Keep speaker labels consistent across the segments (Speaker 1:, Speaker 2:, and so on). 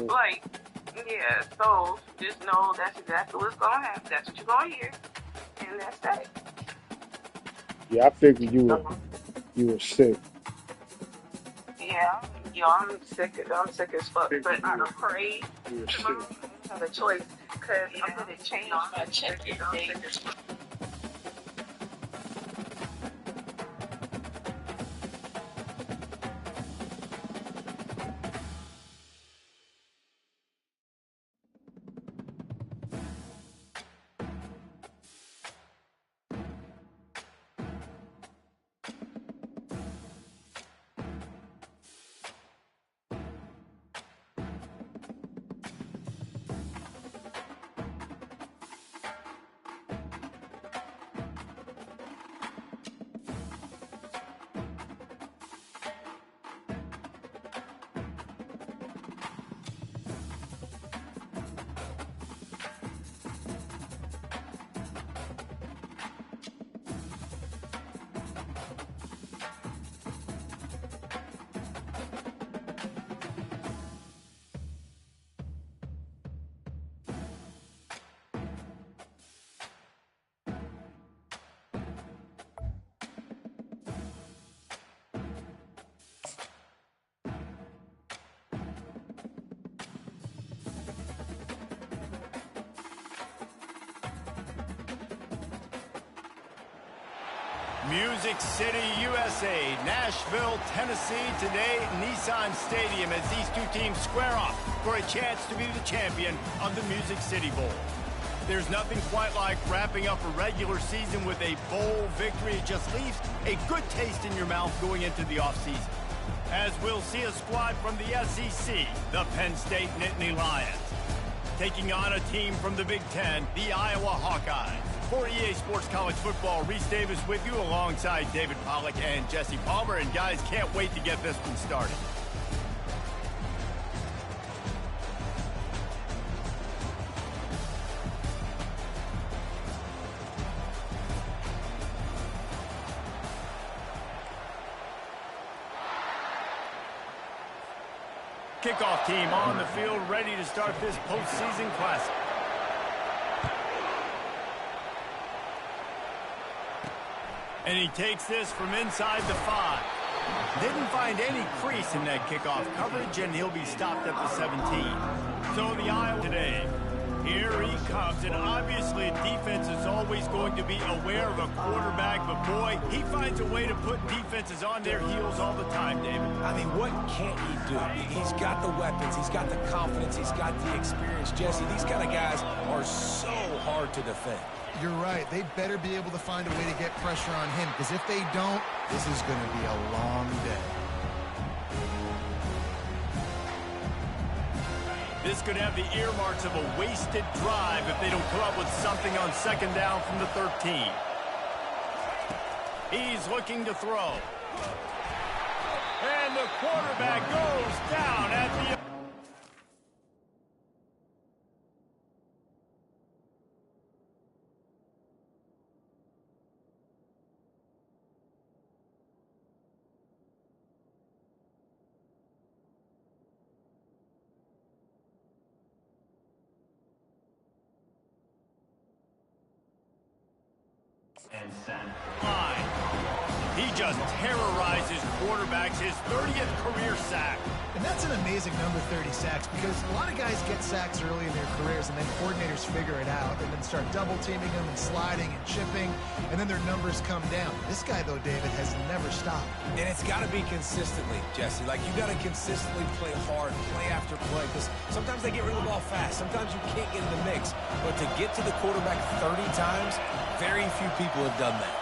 Speaker 1: Like, yeah, so just know that's exactly what's going to happen. That's what you're going to hear. And that's that.
Speaker 2: Yeah, I figured you were sick.
Speaker 1: Yeah, I'm sick. I'm sick as fuck. But I'm afraid tomorrow I don't have a choice because I'm going to change my check-in date.
Speaker 3: Music City, USA, Nashville, Tennessee, today Nissan Stadium as these two teams square off for a chance to be the champion of the Music City Bowl. There's nothing quite like wrapping up a regular season with a bowl victory. It just leaves a good taste in your mouth going into the offseason. As we'll see a squad from the SEC, the Penn State Nittany Lions, taking on a team from the Big Ten, the Iowa Hawkeyes. For EA Sports College Football, Reese Davis with you alongside David Pollack and Jesse Palmer. And guys, can't wait to get this one started. Kickoff team on the field, ready to start this postseason classic. And he takes this from inside the 5. Didn't find any crease in that kickoff coverage, and he'll be stopped at the 17. So the Iowa today, here he comes. And obviously defense is always going to be aware of a quarterback, but boy, he finds a way to put defenses on their heels all the time, David.
Speaker 4: I mean, what can't he do? He's got the weapons, he's got the confidence, he's got the experience. Jesse, these kind of guys are so hard to defend.
Speaker 5: You're right. They better be able to find a way to get pressure on him, because if they don't, this is going to be a long day.
Speaker 3: This could have the earmarks of a wasted drive if they don't come up with something on second down from the 13. He's looking to throw. And the quarterback goes down at the... line. He just terrorizes quarterbacks, his 30th career sack.
Speaker 5: And that's an amazing number, 30 sacks, because a lot of guys get sacks early in their careers, and then coordinators figure it out and then start double-teaming them and sliding and chipping, and then their numbers come down. This guy, though, David, has never stopped.
Speaker 4: And it's got to be consistently, Jesse. Like, you got to consistently play hard, play after play, because sometimes they get rid of the ball fast. Sometimes you can't get in the mix. But to get to the quarterback 30 times, very few people have done that.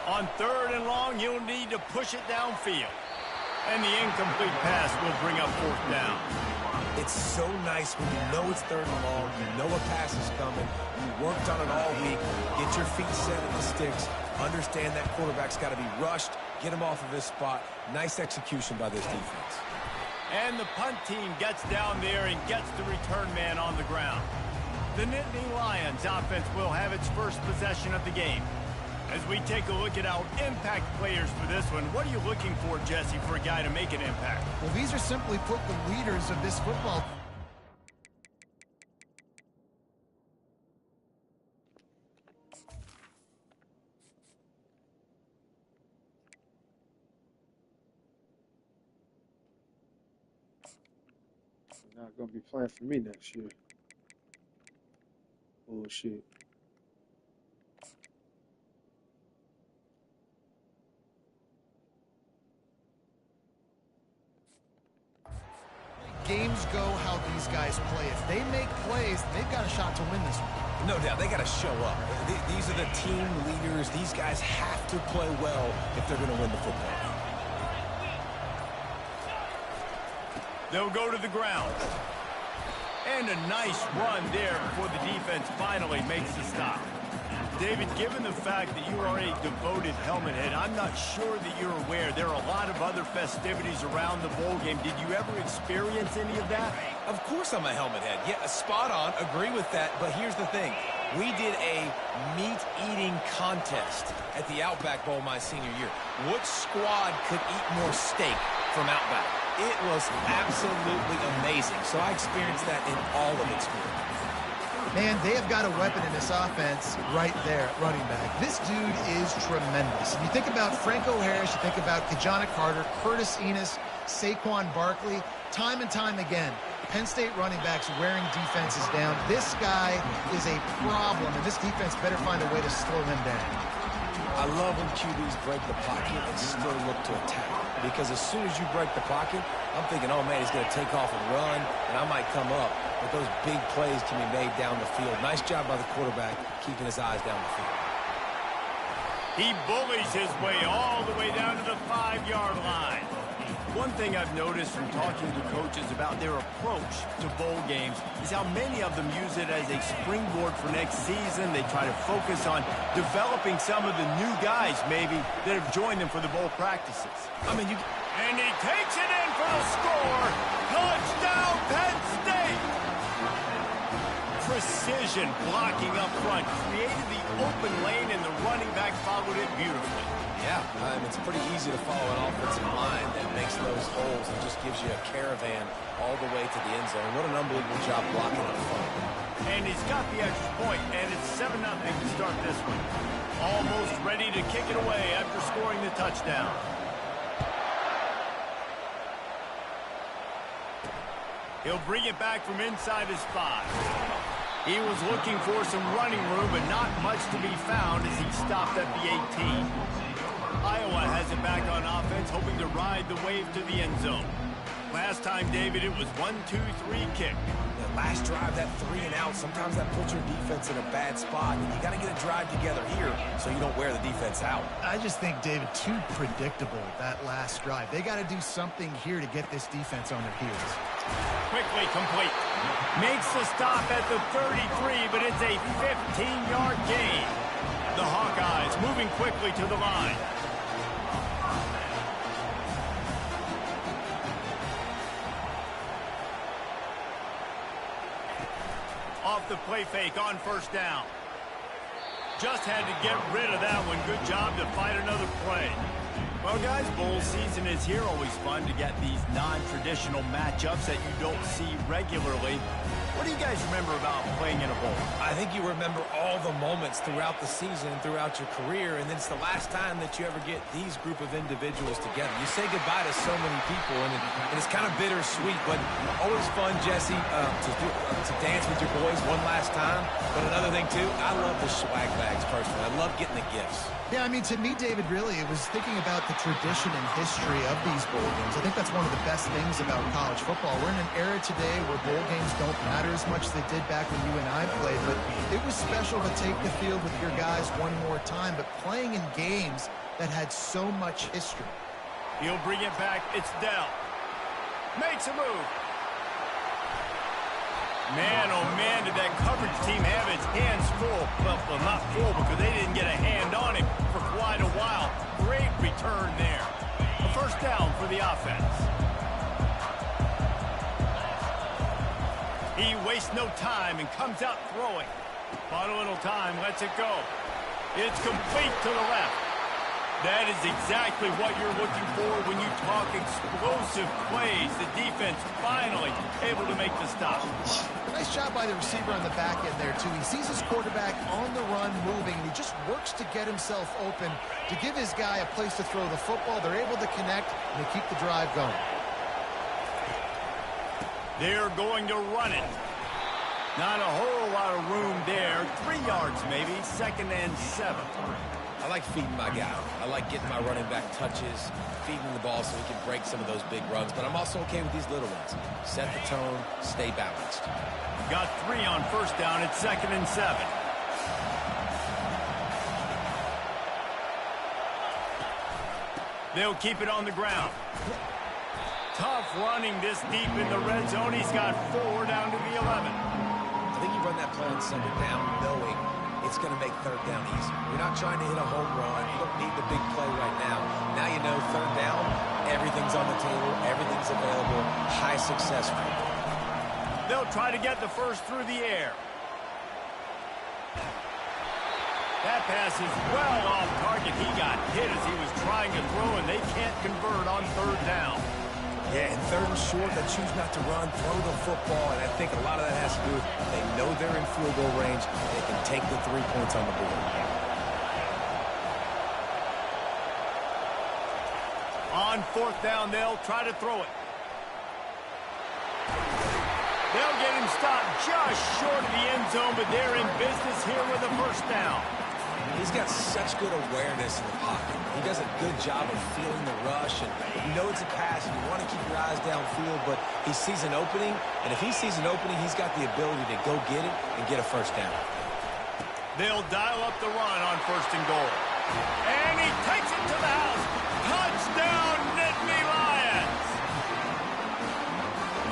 Speaker 3: On 3rd and long, you'll need to push it downfield. And the incomplete pass will bring up 4th down.
Speaker 4: It's so nice when you know it's 3rd and long, you know a pass is coming, you worked on it all week, get your feet set in the sticks, understand that quarterback's got to be rushed, get him off of his spot. Nice execution by this defense.
Speaker 3: And the punt team gets down there and gets the return man on the ground. The Nittany Lions offense will have its first possession of the game. As we take a look at our impact players for this one, what are you looking for, Jesse, for a guy to make an impact?
Speaker 5: Well, these are simply put the leaders of this football.
Speaker 2: Not gonna be playing for me next year. Bullshit.
Speaker 5: Games go how these guys play. If they make plays, they've got a shot to win this one.
Speaker 4: No doubt, they got to show up. These are the team leaders. These guys have to play well if they're going to win the football game.
Speaker 3: They'll go to the ground. And a nice run there before the defense finally makes the stop. David, given the fact that you are a devoted helmet head, I'm not sure that you're aware there are a lot of other festivities around the bowl game. Did you ever experience any of that?
Speaker 4: Of course I'm a helmet head. Yeah, spot on. Agree with that. But here's the thing. We did a meat-eating contest at the Outback Bowl my senior year. Which squad could eat more steak from Outback? It was absolutely amazing. So I experienced that in all of its glory.
Speaker 5: Man, they have got a weapon in this offense right there at running back. This dude is tremendous. You think about Franco Harris, you think about Kajana Carter, Curtis Enos, Saquon Barkley, time and time again, Penn State running backs wearing defenses down. This guy is a problem, and this defense better find a way to slow him down.
Speaker 4: I love when QBs break the pocket and still look to attack. Because as soon as you break the pocket, I'm thinking, oh, man, he's going to take off and run, and I might come up. But those big plays can be made down the field. Nice job by the quarterback keeping his eyes down the field.
Speaker 3: He bullies his way all the way down to the 5-yard line. One thing I've noticed from talking to coaches about their approach to bowl games is how many of them use it as a springboard for next season. They try to focus on developing some of the new guys, maybe, that have joined them for the bowl practices. And he takes it in for the score. Touchdown, Penn State! Precision blocking up front created the open lane, and the running back followed it beautifully.
Speaker 4: Yeah, it's pretty easy to follow an offensive line that makes those holes and just gives you a caravan all the way to the end zone. What an unbelievable job blocking up front.
Speaker 3: And he's got the extra point, and it's 7-0 to start this one. Almost ready to kick it away after scoring the touchdown. He'll bring it back from inside his 5. He was looking for some running room, but not much to be found as he stopped at the 18. Iowa has it back on offense, hoping to ride the wave to the end zone. Last time, David, it was 1-2-3 kick.
Speaker 4: That last drive, that 3 and out, sometimes that puts your defense in a bad spot. And you got to get a drive together here so you don't wear the defense out.
Speaker 5: I just think, David, too predictable, that last drive. They got to do something here to get this defense on their heels.
Speaker 3: Quickly complete. Makes the stop at the 33, but it's a 15-yard gain. The Hawkeyes moving quickly to the line. Off the play fake on first down. Just had to get rid of that one. Good job to fight another play. Well, guys, bowl season is here. Always fun to get these non-traditional matchups that you don't see regularly. What do you guys remember about playing in a bowl?
Speaker 4: I think you remember all the moments throughout the season and throughout your career, and then it's the last time that you ever get these group of individuals together. You say goodbye to so many people, and it's kind of bittersweet, but always fun, Jesse, to dance with your boys one last time. But another thing, too, I love the swag bags, personally. I love getting the gifts.
Speaker 5: Yeah, I mean, to me, David, really, it was thinking about the tradition and history of these bowl games. I think that's one of the best things about college football. We're in an era today where bowl games don't matter as much as they did back when you and I played, but it was special to take the field with your guys one more time, but playing in games that had so much history.
Speaker 3: He'll bring it back. It's Dell. Makes a move. Man, oh man, did that coverage team have its hands full. Well, not full because they didn't get a hand on him for quite a while. Great return there. A first down for the offense. He wastes no time and comes out throwing. Bought a little time, lets it go. It's complete to the left. That is exactly what you're looking for when you talk explosive plays. The defense finally able to make the stop.
Speaker 5: Nice job by the receiver on the back end there, too. He sees his quarterback on the run moving, and he just works to get himself open to give his guy a place to throw the football. They're able to connect, and they keep the drive going.
Speaker 3: They're going to run it. Not a whole lot of room there. 3 yards maybe, 2nd and 7.
Speaker 4: I like feeding my guy. I like getting my running back touches, feeding the ball so he can break some of those big runs. But I'm also okay with these little ones. Set the tone, stay balanced.
Speaker 3: Got 3 on 1st down. It's 2nd and 7. They'll keep it on the ground. Tough running this deep in the red zone. He's got 4 down to the 11.
Speaker 4: I think you run that play on 2nd down knowing it's going to make 3rd down easy. You're not trying to hit a home run. You don't need the big play right now. Now you know 3rd down, everything's on the table, everything's available, high success rate.
Speaker 3: They'll try to get the first through the air. That pass is well off target. He got hit as he was trying to throw, and they can't convert on 3rd down.
Speaker 4: Yeah, and 3rd and short, they choose not to run, throw the football, and I think a lot of that has to do with they know they're in field goal range. They can take the 3 points on the board.
Speaker 3: On 4th down, they'll try to throw it. They'll get him stopped just short of the end zone, but they're in business here with a 1st down.
Speaker 4: He's got such good awareness in the pocket. He does a good job of feeling the rush, and you know it's a pass, and you want to keep your eyes downfield, but he sees an opening, and if he sees an opening, he's got the ability to go get it and get a 1st down.
Speaker 3: They'll dial up the run on 1st and goal. And he takes it to the house. Touchdown, Nittany Lions!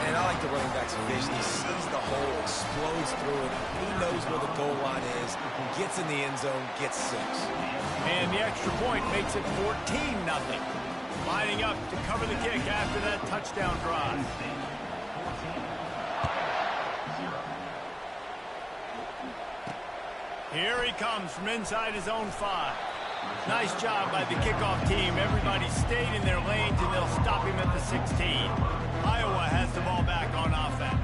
Speaker 4: And I like the running back's vision. He sees the hole, explodes through it. He knows where the goal line is, gets in the end zone, gets 6.
Speaker 3: And the extra point makes it 14-0. Lining up to cover the kick after that touchdown drive. Here he comes from inside his own 5. Nice job by the kickoff team. Everybody stayed in their lanes, and they'll stop him at the 16. Iowa has the ball back on offense.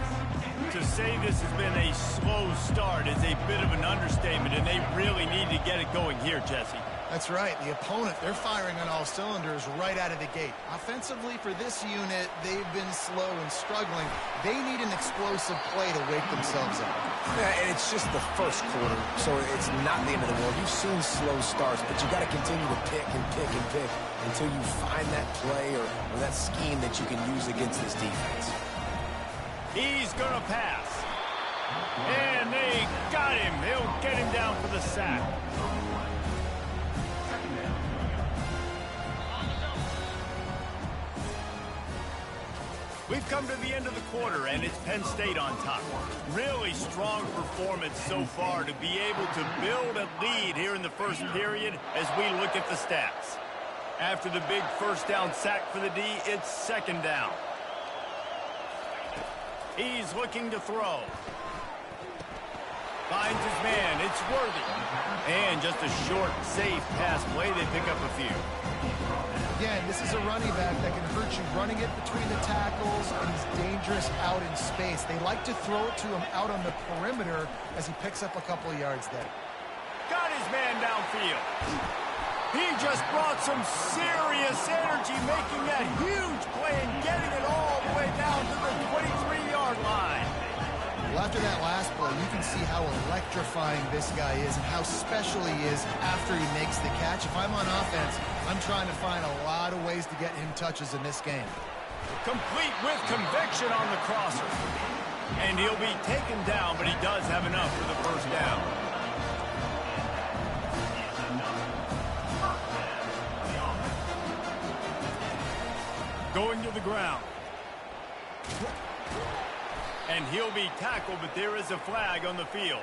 Speaker 3: To say this has been a slow start is a bit of an understatement, and they really need to get it going here, Jesse.
Speaker 5: That's right. The opponent, they're firing on all cylinders right out of the gate. Offensively, for this unit, they've been slow and struggling. They need an explosive play to wake themselves up.
Speaker 4: Yeah, and it's just the 1st quarter, so it's not the end of the world. You've seen slow starts, but you got to continue to pick and pick and pick until you find that play or that scheme that you can use against this defense.
Speaker 3: He's going to pass. And they got him. They'll get him down for the sack. We've come to the end of the quarter, and it's Penn State on top. Really strong performance so far to be able to build a lead here in the 1st period as we look at the stats. After the big 1st down sack for the D, it's 2nd down. He's looking to throw. Finds his man. It's Worthy. And just a short, safe pass play. They pick up a few.
Speaker 5: Again, this is a running back that can hurt you running it between the tackles, and he's dangerous out in space. They like to throw it to him out on the perimeter as he picks up a couple of yards there.
Speaker 3: Got his man downfield. He just brought some serious energy, making that huge play and getting it all the way down to the 23-yard line.
Speaker 5: Well, after that last play, you can see how electrifying this guy is and how special he is after he makes the catch. If I'm on offense, I'm trying to find a lot of ways to get him touches in this game.
Speaker 3: Complete with conviction on the crosser. And he'll be taken down, but he does have enough for the 1st down. Going to the ground. And he'll be tackled, but there is a flag on the field.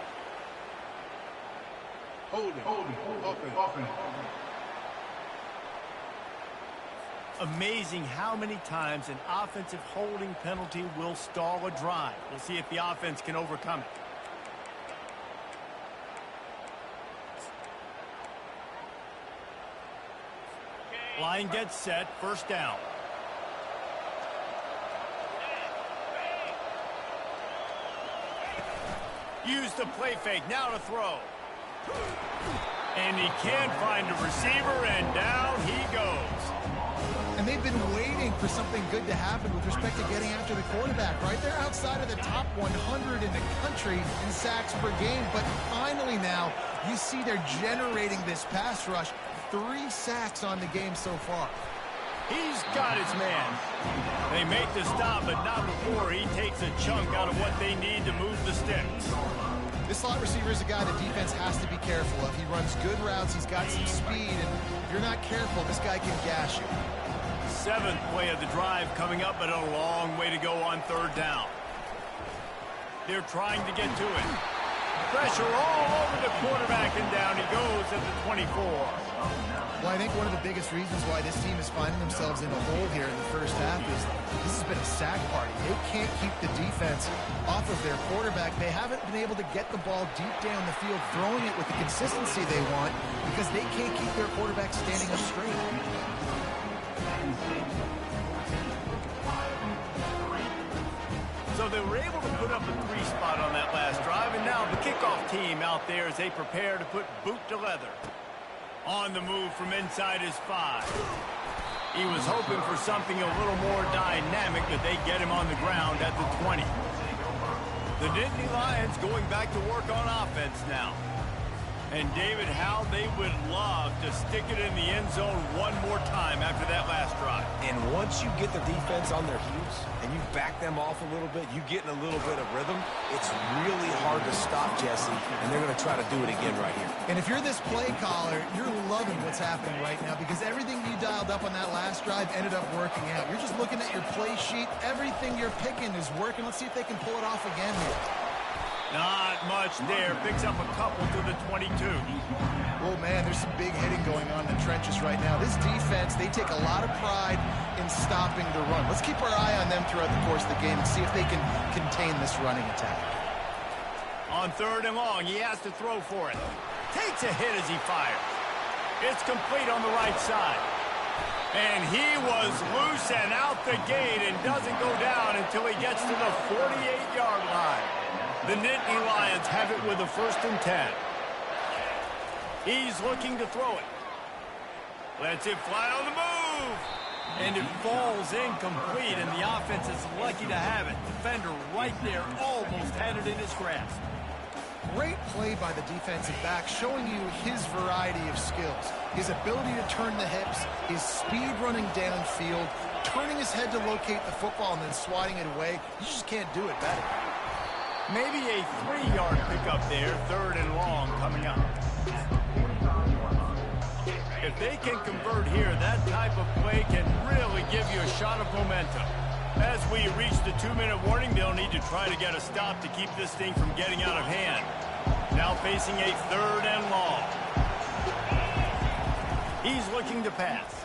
Speaker 2: Hold it. Open.
Speaker 3: Amazing how many times an offensive holding penalty will stall a drive. We'll see if the offense can overcome it. Line gets set, first down. Use the play fake, now to throw. And he can't find a receiver, and down he goes.
Speaker 5: And they've been waiting for something good to happen with respect to getting after the quarterback, right? They're outside of the top 100 in the country in sacks per game, but finally now you see they're generating this pass rush. 3 sacks on the game so far.
Speaker 3: He's got his man. They make the stop, but not before he takes a chunk out of what they need to move the sticks.
Speaker 5: This slot receiver is a guy the defense has to be careful of. He runs good routes, he's got some speed, and if you're not careful, this guy can gash you.
Speaker 3: 7th play of the drive coming up, but a long way to go on 3rd down. They're trying to get to it. Pressure all over the quarterback, and down he goes at the 24.
Speaker 5: Well, I think one of the biggest reasons why this team is finding themselves in a hole here in the first half is this has been a sack party. They can't keep the defense off of their quarterback. They haven't been able to get the ball deep down the field, throwing it with the consistency they want because they can't keep their quarterback standing up straight.
Speaker 3: So they were able to put up a 3 spot on that last drive, and now the kickoff team out there as they prepare to put boot to leather. On the move from inside his 5. He was hoping for something a little more dynamic, but they get him on the ground at the 20. The Nittany Lions going back to work on offense now. And David, how they would love to stick it in the end zone one more time after that last drive.
Speaker 4: And once you get the defense on their heels and you back them off a little bit, you get in a little bit of rhythm, it's really hard to stop, Jesse, and they're going to try to do it again right here.
Speaker 5: And if you're this play caller, you're loving what's happening right now because everything you dialed up on that last drive ended up working out. You're just looking at your play sheet. Everything you're picking is working. Let's see if they can pull it off again here.
Speaker 3: Not much there. Picks up a couple to the 22.
Speaker 5: Oh, man, there's some big hitting going on in the trenches right now. This defense, they take a lot of pride in stopping the run. Let's keep our eye on them throughout the course of the game and see if they can contain this running attack.
Speaker 3: On 3rd and long, he has to throw for it. Takes a hit as he fires. It's complete on the right side. And he was loose and out the gate and doesn't go down until he gets to the 48-yard line. The Nittany Lions have it with a 1st and 10. He's looking to throw it. Lets it fly on the move. And it falls incomplete, and the offense is lucky to have it. Defender right there almost had it in his grasp.
Speaker 5: Great play by the defensive back, showing you his variety of skills. His ability to turn the hips, his speed running downfield, turning his head to locate the football and then swatting it away. You just can't do it better.
Speaker 3: Maybe a 3-yard pickup there, 3rd and long coming up. If they can convert here, that type of play can really give you a shot of momentum. As we reach the 2-minute warning, they'll need to try to get a stop to keep this thing from getting out of hand. Now facing a 3rd and long. He's looking to pass.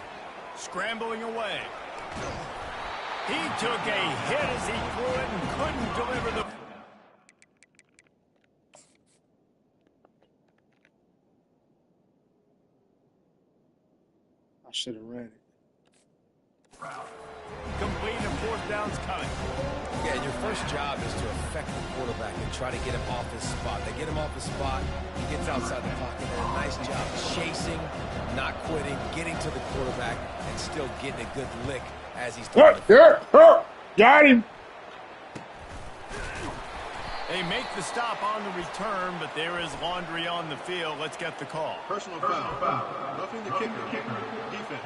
Speaker 3: Scrambling away. He took a hit as he threw it and couldn't deliver the...
Speaker 2: I should have ran it.
Speaker 3: Complete and 4th down's coming.
Speaker 4: Yeah, and your first job is to affect the quarterback and try to get him off his spot. They get him off his spot, he gets outside the pocket, and a nice job chasing, not quitting, getting to the quarterback, and still getting a good lick as he's doing it.
Speaker 2: Got him.
Speaker 3: They make the stop on the return, but there is laundry on the field. Let's get the call.
Speaker 6: Personal foul. Roughing the kicker. Defense.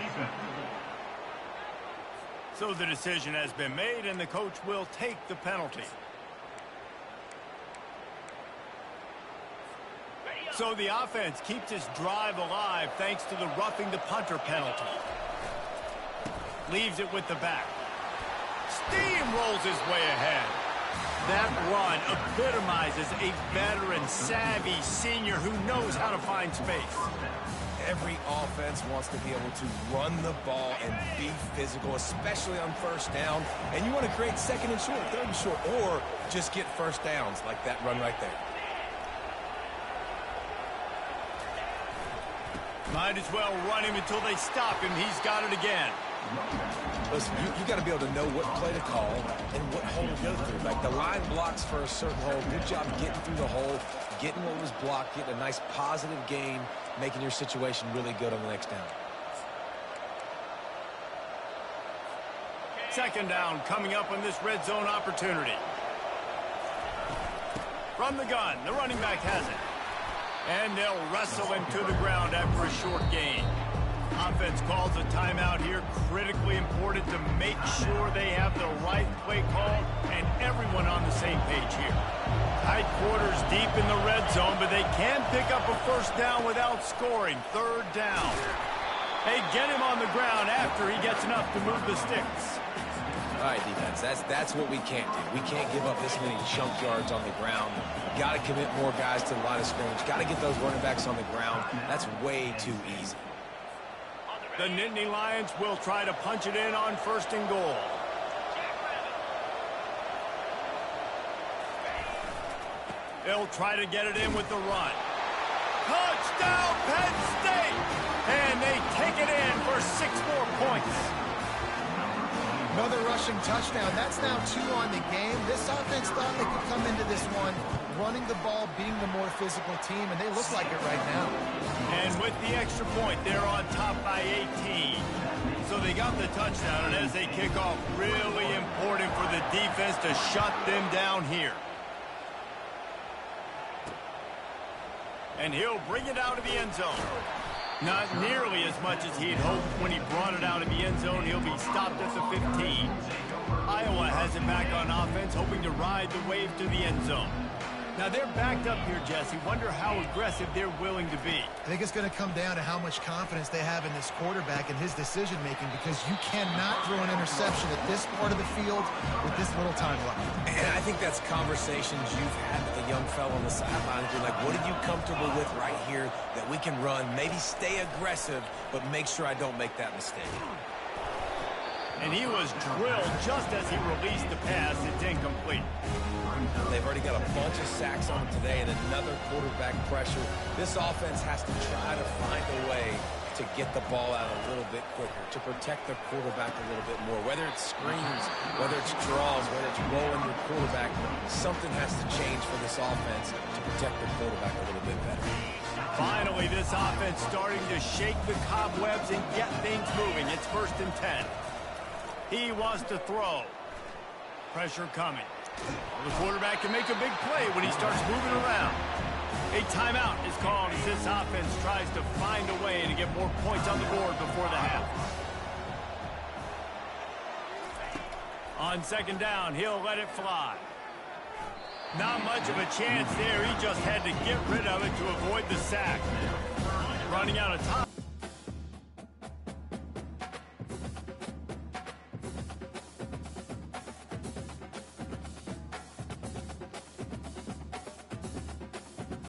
Speaker 3: So the decision has been made, and the coach will take the penalty. So the offense keeps its drive alive thanks to the roughing the punter penalty. Leaves it with the back. Steamrolls his way ahead. That run epitomizes a veteran, savvy senior who knows how to find space.
Speaker 4: Every offense wants to be able to run the ball and be physical, especially on 1st down. And you want to create 2nd and short, 3rd and short, or just get 1st downs like that run right there.
Speaker 3: Might as well run him until they stop him. He's got it again.
Speaker 4: Listen, you got to be able to know what play to call and what hole to go through. Like the line blocks for a certain hole. Good job getting through the hole, getting what was blocked, getting a nice positive gain, making your situation really good on the next down.
Speaker 3: Second down coming up on this red zone opportunity. From the gun, the running back has it. And they'll wrestle him to the ground after a short gain. Offense calls a timeout here. Critically important to make sure they have the right play call and everyone on the same page here. Tight quarters deep in the red zone, but they can pick up a first down without scoring. Third down. They get him on the ground after he gets enough to move the sticks.
Speaker 4: All right, defense, that's what we can't do. We can't give up this many chunk yards on the ground. Got to commit more guys to the line of scrimmage. Got to get those running backs on the ground. That's way too easy.
Speaker 3: The Nittany Lions will try to punch it in on first and goal. They'll try to get it in with the run. Touchdown, Penn State! And they take it in for 6 more points.
Speaker 5: Another rushing touchdown. That's now 2 on the game. This offense thought they could come into this one running the ball, being the more physical team, and they look like it right now.
Speaker 3: And with the extra point, they're on top by 18. So they got the touchdown, and as they kick off, really important for the defense to shut them down here. And he'll bring it out of the end zone. Not nearly as much as he'd hoped when he brought it out of the end zone. He'll be stopped at the 15. Iowa has it back on offense, hoping to ride the wave to the end zone. Now they're backed up here, Jesse. Wonder how aggressive they're willing to be.
Speaker 5: I think it's going to come down to how much confidence they have in this quarterback and his decision-making, because you cannot throw an interception at this part of the field with this little time left.
Speaker 4: And I think that's conversations you've had with a young fellow on the sideline. You're like, what are you comfortable with right here that we can run? Maybe stay aggressive, but make sure I don't make that mistake.
Speaker 3: And he was drilled just as he released the pass. It's incomplete.
Speaker 4: They've already got a bunch of sacks on them today and another quarterback pressure. This offense has to try to find a way to get the ball out a little bit quicker, to protect the quarterback a little bit more. Whether it's screens, whether it's draws, whether it's rolling your quarterback, something has to change for this offense to protect the quarterback a little bit better.
Speaker 3: Finally, this offense starting to shake the cobwebs and get things moving. It's 1st and 10. He wants to throw. Pressure coming. The quarterback can make a big play when he starts moving around. A timeout is called as this offense tries to find a way to get more points on the board before the half. On 2nd down, he'll let it fly. Not much of a chance there. He just had to get rid of it to avoid the sack. Running out of time.